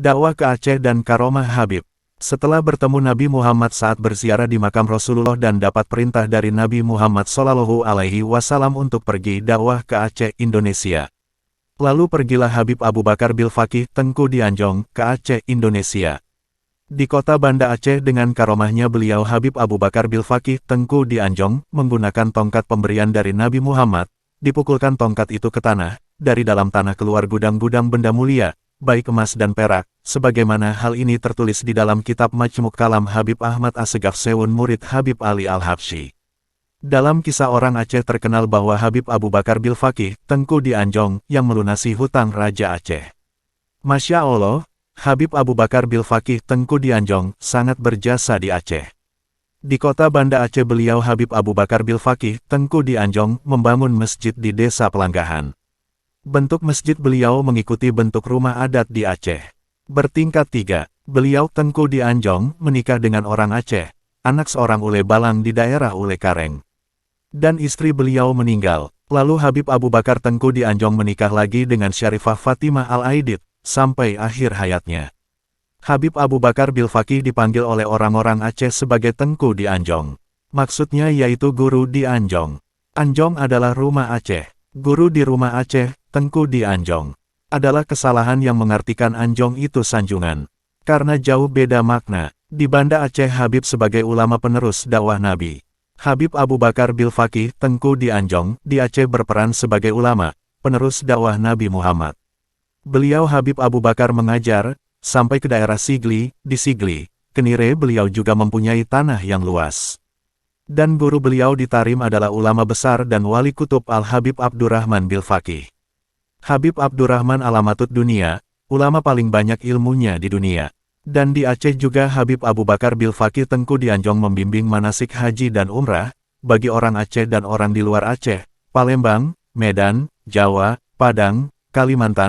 Dakwah ke Aceh dan karomah Habib. Setelah bertemu Nabi Muhammad saat berziarah di makam Rasulullah dan dapat perintah dari Nabi Muhammad SAW untuk pergi dakwah ke Aceh, Indonesia. Lalu pergilah Habib Abu Bakar Bilfaqih Tengku Dianjong ke Aceh, Indonesia. Di kota Banda Aceh dengan karomahnya beliau Habib Abu Bakar Bilfaqih Tengku Dianjong menggunakan tongkat pemberian dari Nabi Muhammad, dipukulkan tongkat itu ke tanah, dari dalam tanah keluar gudang-gudang benda mulia, baik emas dan perak, sebagaimana hal ini tertulis di dalam kitab Majmu' Kalam Habib Ahmad Assegaf Sewun murid Habib Ali Al-Habsyi. Dalam kisah orang Aceh terkenal bahwa Habib Abu Bakar Bilfaqih Tengku Dianjong yang melunasi hutang Raja Aceh. Masya Allah, Habib Abu Bakar Bilfaqih Tengku Dianjong sangat berjasa di Aceh. Di kota Banda Aceh beliau Habib Abu Bakar Bilfaqih Tengku Dianjong membangun masjid di desa Pelanggahan. Bentuk masjid beliau mengikuti bentuk rumah adat di Aceh. Bertingkat 3, beliau Tengku Dianjong menikah dengan orang Aceh, anak seorang Ule Balang di daerah Ule Kareng. Dan istri beliau meninggal, lalu Habib Abu Bakar Tengku Dianjong menikah lagi dengan Syarifah Fatimah Al-Aidid, sampai akhir hayatnya. Habib Abu Bakar Bilfaqih dipanggil oleh orang-orang Aceh sebagai Tengku Dianjong. Maksudnya yaitu guru di Anjong. Anjong adalah rumah Aceh. Guru di rumah Aceh, Tengku Dianjong. Adalah kesalahan yang mengartikan Anjong itu sanjungan. Karena jauh beda makna. Di Banda Aceh Habib sebagai ulama penerus dakwah Nabi. Habib Abu Bakar Bilfaqih Tengku Dianjong di Aceh berperan sebagai ulama, penerus dakwah Nabi Muhammad. Beliau Habib Abu Bakar mengajar, sampai ke daerah Sigli, di Sigli, Kenire beliau juga mempunyai tanah yang luas. Dan guru beliau di Tarim adalah ulama besar dan wali kutub Al-Habib Abdurrahman Bilfaqih. Habib Abdurrahman alamatut dunia, ulama paling banyak ilmunya di dunia. Dan di Aceh juga Habib Abu Bakar Bilfaqih Tengku Dianjong membimbing manasik haji dan umrah, bagi orang Aceh dan orang di luar Aceh, Palembang, Medan, Jawa, Padang, Kalimantan,